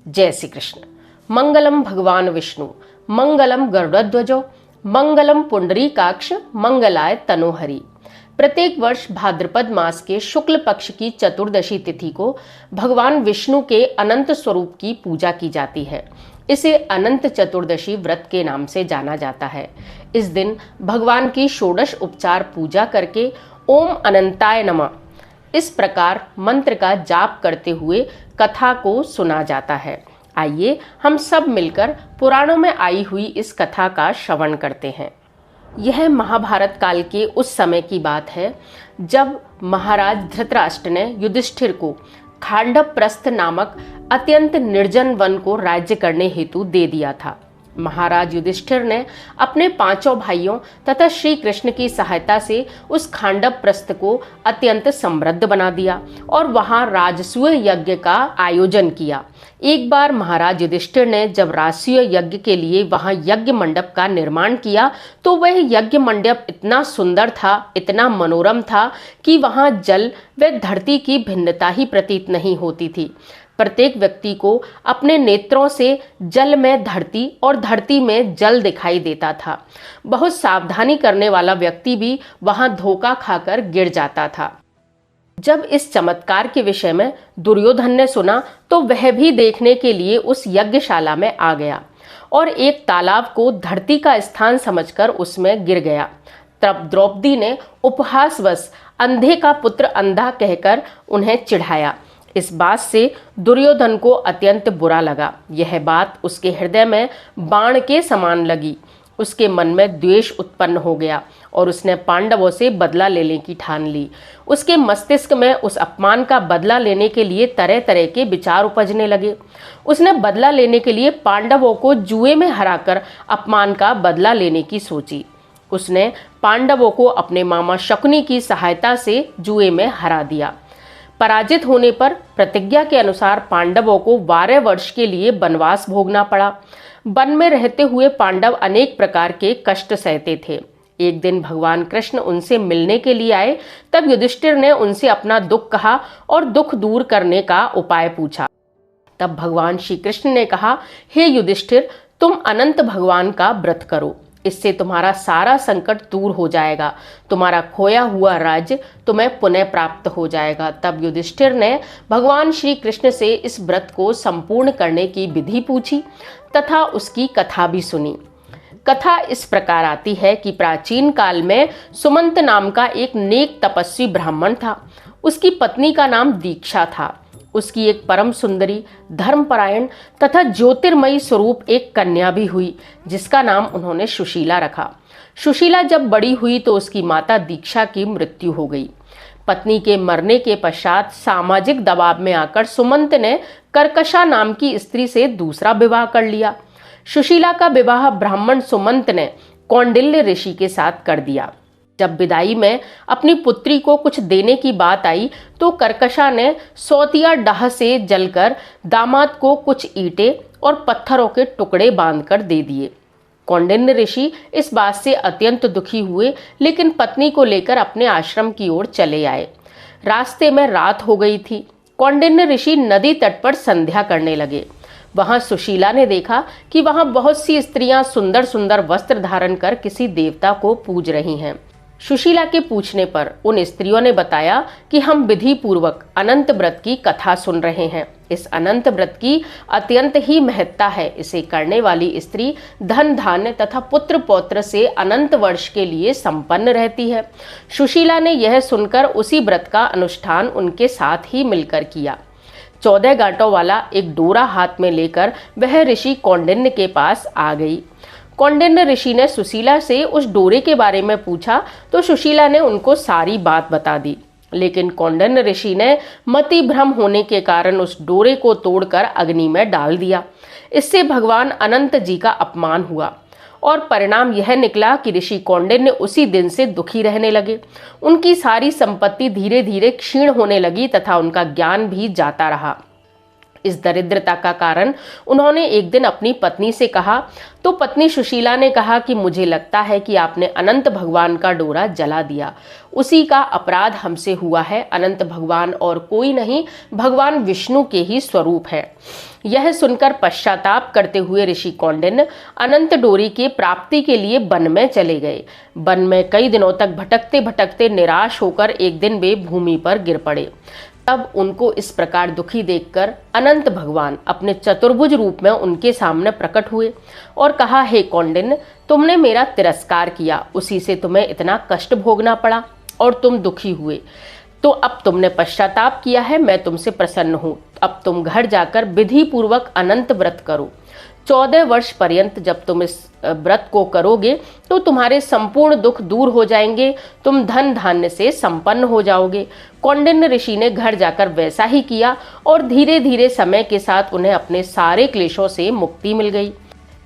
जय श्री कृष्ण। मंगलम भगवान विष्णु, मंगलम गरुड़ध्वजो, मंगलम पुंडरीकाक्ष, मंगलाय तनोहरि। प्रत्येक वर्ष भाद्रपद मास के शुक्ल पक्ष की चतुर्दशी तिथि को भगवान विष्णु के अनंत स्वरूप की पूजा की जाती है। इसे अनंत चतुर्दशी व्रत के नाम से जाना जाता है। इस दिन भगवान की षोडश उपचार पूजा करके ओम अनंताय नमः इस प्रकार मंत्र का जाप करते हुए कथा को सुना जाता है। आइए हम सब मिलकर पुराणों में आई हुई इस कथा का श्रवण करते हैं। यह महाभारत काल के उस समय की बात है जब महाराज धृतराष्ट्र ने युधिष्ठिर को खांडवप्रस्थ नामक अत्यंत निर्जन वन को राज्य करने हेतु दे दिया था। महाराज युधिष्ठिर ने अपने पांचों भाइयों तथा श्री कृष्ण की सहायता से उस खांडवप्रस्थ को अत्यंत समृद्ध बना दिया और वहां राजसूय यज्ञ का आयोजन किया। एक बार महाराज युधिष्ठिर ने जब राजसूय यज्ञ के लिए वहां यज्ञ मंडप का निर्माण किया तो वह यज्ञ मंडप इतना सुंदर था, इतना मनोरम था कि वहां जल व धरती की भिन्नता ही प्रतीत नहीं होती थी। प्रत्येक व्यक्ति को अपने नेत्रों से जल में धरती और धरती में जल दिखाई देता था। बहुत सावधानी करने वाला व्यक्ति भी वहां धोखा खाकर गिर जाता था। जब इस चमत्कार के विषय में दुर्योधन ने सुना तो वह भी देखने के लिए उस यज्ञशाला में आ गया और एक तालाब को धरती का स्थान समझकर उसमें गिर गया। तब द्रौपदी ने उपहासवश अंधे का पुत्र अंधा कहकर उन्हें चिढ़ाया। इस बात से दुर्योधन को अत्यंत बुरा लगा। यह बात उसके हृदय में बाण के समान लगी। उसके मन में द्वेष उत्पन्न हो गया और उसने पांडवों से बदला लेने की ठान ली। उसके मस्तिष्क में उस अपमान का बदला लेने के लिए तरह तरह के विचार उपजने लगे। उसने बदला लेने के लिए पांडवों को जुए में हराकर अपमान का बदला लेने की सोची। उसने पांडवों को अपने मामा शकुनी की सहायता से जुए में हरा दिया। पराजित होने पर प्रतिज्ञा के अनुसार पांडवों को 12 वर्ष के लिए वनवास भोगना पड़ा। वन में रहते हुए पांडव अनेक प्रकार के कष्ट सहते थे। एक दिन भगवान कृष्ण उनसे मिलने के लिए आए। तब युधिष्ठिर ने उनसे अपना दुख कहा और दुख दूर करने का उपाय पूछा। तब भगवान श्री कृष्ण ने कहा, हे युधिष्ठिर, तुम अनंत भगवान का व्रत करो, इससे तुम्हारा सारा संकट दूर हो जाएगा। तुम्हारा खोया हुआ राज्य तुम्हें पुनः प्राप्त हो जाएगा। तब युधिष्ठिर ने भगवान श्री कृष्ण से इस व्रत को संपूर्ण करने की विधि पूछी तथा उसकी कथा भी सुनी। कथा इस प्रकार आती है कि प्राचीन काल में सुमंत नाम का एक नेक तपस्वी ब्राह्मण था। उसकी पत्नी का नाम दीक्षा था। उसकी एक परम सुंदरी, धर्मपरायण तथा ज्योतिर्मयी स्वरूप एक कन्या भी हुई जिसका नाम उन्होंने सुशीला रखा। सुशीला जब बड़ी हुई तो उसकी माता दीक्षा की मृत्यु हो गई। पत्नी के मरने के पश्चात सामाजिक दबाव में आकर सुमंत ने कर्कशा नाम की स्त्री से दूसरा विवाह कर लिया। सुशीला का विवाह ब्राह्मण सुमंत ने कौंडिल्य ऋषि के साथ कर दिया। जब विदाई में अपनी पुत्री को कुछ देने की बात आई तो कर्कशा ने सौतिया डाह से जलकर दामाद को कुछ ईंटें और पत्थरों के टुकड़े बांधकर दे दिए। कौंडिन्य ऋषि इस बात से अत्यंत दुखी हुए, लेकिन पत्नी को लेकर अपने आश्रम की ओर चले आए। रास्ते में रात हो गई थी। कौंडिन्य ऋषि नदी तट पर संध्या करने लगे। वहां सुशीला ने देखा कि वहां बहुत सी स्त्रियां सुंदर सुंदर वस्त्र धारण कर किसी देवता को पूज रही हैं। सुशीला के पूछने पर उन स्त्रियों ने बताया कि हम विधि पूर्वक अनंत व्रत की कथा सुन रहे हैं। इस अनंत व्रत की अत्यंत ही महत्ता है। इसे करने वाली स्त्री धन धान्य तथा पुत्र पौत्र से अनंत वर्ष के लिए संपन्न रहती है। सुशीला ने यह सुनकर उसी व्रत का अनुष्ठान उनके साथ ही मिलकर किया। 14 गांठों वाला एक डोरा हाथ में लेकर वह ऋषि कौंडिन्य के पास आ गई। कौंडिन्य ऋषि ने सुशीला से उस डोरे के बारे में पूछा तो सुशीला ने उनको सारी बात बता दी, लेकिन कौंडिन्य ऋषि ने मति भ्रम होने के कारण उस डोरे को तोड़कर अग्नि में डाल दिया। इससे भगवान अनंत जी का अपमान हुआ और परिणाम यह निकला कि ऋषि कौंडिन्य उसी दिन से दुखी रहने लगे। उनकी सारी संपत्ति धीरे धीरे क्षीण होने लगी तथा उनका ज्ञान भी जाता रहा। इस दरिद्रता का कारण उन्होंने एक दिन अपनी पत्नी से कहा, तो पत्नी सुशीला ने कहा कि मुझे लगता है कि आपने अनंत भगवान का डोरा जला दिया, उसी का अपराध हमसे हुआ है। अनंत भगवान और कोई नहीं, भगवान विष्णु के ही स्वरूप है। यह सुनकर पश्चाताप करते हुए ऋषि कौंडिन्य अनंत डोरी की प्राप्ति के लिए वन में चले गए। वन में कई दिनों तक भटकते भटकते निराश होकर एक दिन वे भूमि पर गिर पड़े। तब उनको इस प्रकार दुखी देखकर अनंत भगवान अपने चतुर्भुज रूप में उनके सामने प्रकट हुए और कहा, हे कौंडिन्य, तुमने मेरा तिरस्कार किया, उसी से तुम्हें इतना कष्ट भोगना पड़ा और तुम दुखी हुए। तो अब तुमने पश्चाताप किया है, मैं तुमसे प्रसन्न हूँ। अब तुम घर जाकर विधि पूर्वक अनंत व्रत करो। 14 वर्ष पर्यंत जब तुम इस व्रत को करोगे तो तुम्हारे संपूर्ण दुख दूर हो जाएंगे, तुम धन धान्य से संपन्न हो जाओगे। कौंडिन्य ऋषि ने घर जाकर वैसा ही किया और धीरे धीरे समय के साथ उन्हें अपने सारे क्लेशों से मुक्ति मिल गई।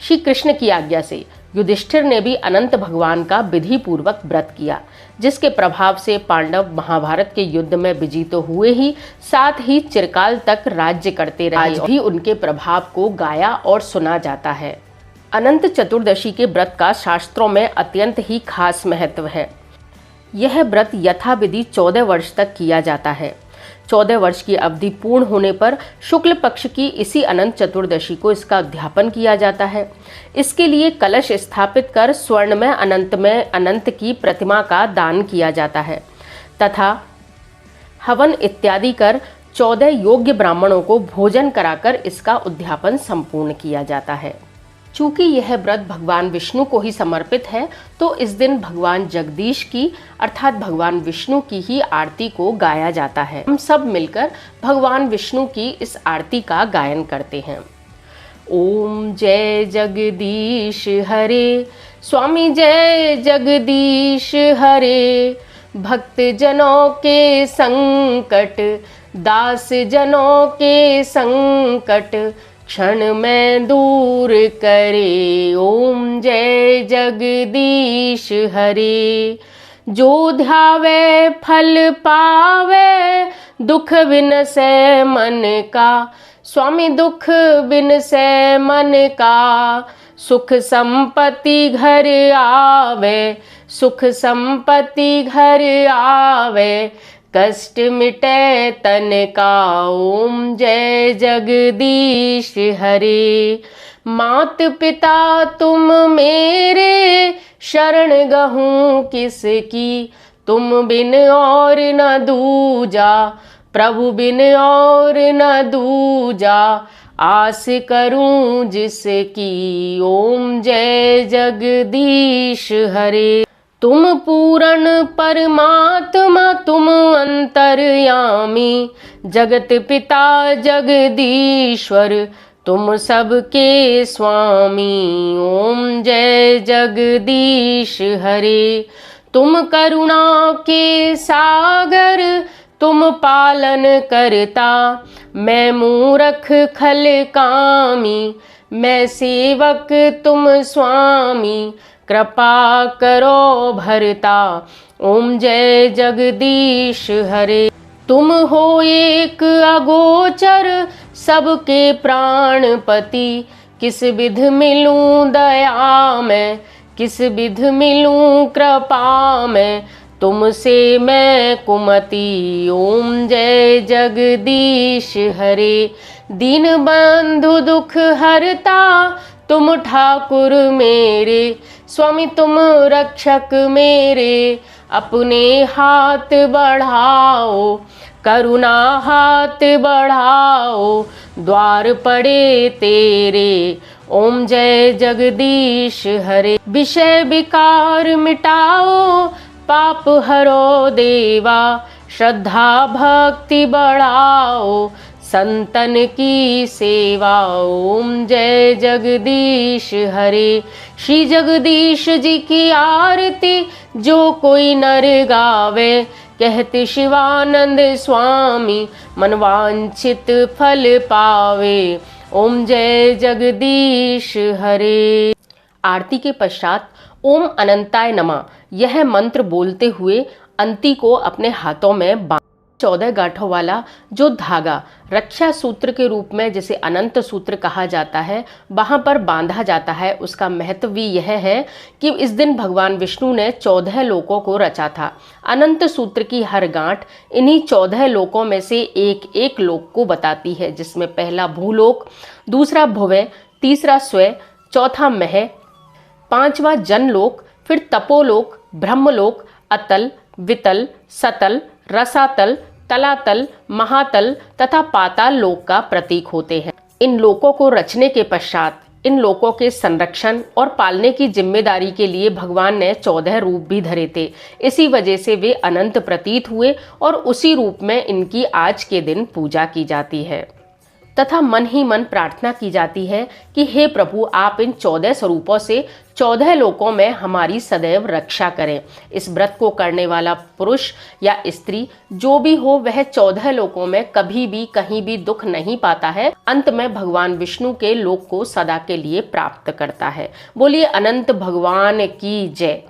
श्री कृष्ण की आज्ञा से युधिष्ठिर ने भी अनंत भगवान का विधि पूर्वक व्रत किया, जिसके प्रभाव से पांडव महाभारत के युद्ध में विजयी तो हुए ही, साथ ही चिरकाल तक राज्य करते रहे। आज भी उनके प्रभाव को गाया और सुना जाता है। अनंत चतुर्दशी के व्रत का शास्त्रों में अत्यंत ही खास महत्व है। यह व्रत यथाविधि 14 वर्ष तक किया जाता है। 14 वर्ष की अवधि पूर्ण होने पर शुक्ल पक्ष की इसी अनंत चतुर्दशी को इसका उद्यापन किया जाता है। इसके लिए कलश स्थापित कर स्वर्ण में अनंत की प्रतिमा का दान किया जाता है तथा हवन इत्यादि कर 14 योग्य ब्राह्मणों को भोजन कराकर इसका उद्यापन संपूर्ण किया जाता है। चूंकि यह व्रत भगवान विष्णु को ही समर्पित है, तो इस दिन भगवान जगदीश की अर्थात भगवान विष्णु की ही आरती को गाया जाता है। हम सब मिलकर भगवान विष्णु की इस आरती का गायन करते हैं। ओम जय जगदीश हरे, स्वामी जय जगदीश हरे, भक्त जनों के संकट, दास जनों के संकट, क्षण में दूर करे। ओम जय जगदीश हरे, जो ध्यावे फल पावे, दुख बिनसे मन का, स्वामी दुख बिनसे मन का, सुख संपत्ति घर आवे, सुख संपत्ति घर आवे, कष्ट मिटे तन का। ओम जय जगदीश हरे, मात पिता तुम मेरे, शरण गहूँ किसकी, तुम बिन और न दूजा, प्रभु बिन और न दूजा, आस करूं जिसकी। ओम जय जगदीश हरे, तुम पूर्ण परमात्मा, तुम अंतर्यामी, जगत पिता जगदीश्वर, तुम सबके स्वामी। ओम जय जगदीश हरे, तुम करुणा के सागर, तुम पालन करता, मैं मूरख खल कामी, मैं सेवक तुम स्वामी, कृपा करो भरता। ओम जय जगदीश हरे, तुम हो एक अगोचर, सबके प्राणपति, किस विध मिलूं दया में, किस विध मिलूं कृपा में, तुमसे मैं कुमति। ओम जय जगदीश हरे, दीन बंधु दुख हरता, तुम ठाकुर मेरे, स्वामी तुम रक्षक मेरे, अपने हाथ बढ़ाओ, करुणा हाथ बढ़ाओ, द्वार पड़े तेरे। ओम जय जगदीश हरे, विषय विकार मिटाओ, पाप हरो देवा, श्रद्धा भक्ति बढ़ाओ, संतन की सेवा। ओम जय जगदीश हरे, श्री जगदीश जी की आरती जो कोई नर गावे, कहते शिवानंद स्वामी, मनवांछित फल पावे। ओम जय जगदीश हरे। आरती के पश्चात ओम अनंताय नमः यह मंत्र बोलते हुए अंती को अपने हाथों में 14 गांठों वाला जो धागा रक्षा सूत्र के रूप में, जिसे अनंत सूत्र कहा जाता है, वहां पर बांधा जाता है, उसका महत्व भी यह है कि इस दिन भगवान विष्णु ने 14 लोकों को रचा था। अनंत सूत्र की हर गांठ इन्हीं 14 लोकों में से एक एक लोक को बताती है, जिसमें पहला भूलोक, दूसरा भुवय, तीसरा स्वय, चौथा मह, पांचवा जनलोक, फिर तपोलोक, ब्रह्मलोक, अतल, वितल, सतल, रसातल, तलातल, महातल तथा पाताल लोक का प्रतीक होते हैं। इन लोकों को रचने के पश्चात इन लोकों के संरक्षण और पालने की जिम्मेदारी के लिए भगवान ने 14 रूप भी धरे थे। इसी वजह से वे अनंत प्रतीत हुए और उसी रूप में इनकी आज के दिन पूजा की जाती है तथा मन ही मन प्रार्थना की जाती है कि हे प्रभु, आप इन 14 स्वरूपों से 14 लोकों में हमारी सदैव रक्षा करें। इस व्रत को करने वाला पुरुष या स्त्री जो भी हो, वह 14 लोकों में कभी भी कहीं भी दुख नहीं पाता है। अंत में भगवान विष्णु के लोक को सदा के लिए प्राप्त करता है। बोलिए अनंत भगवान की जय।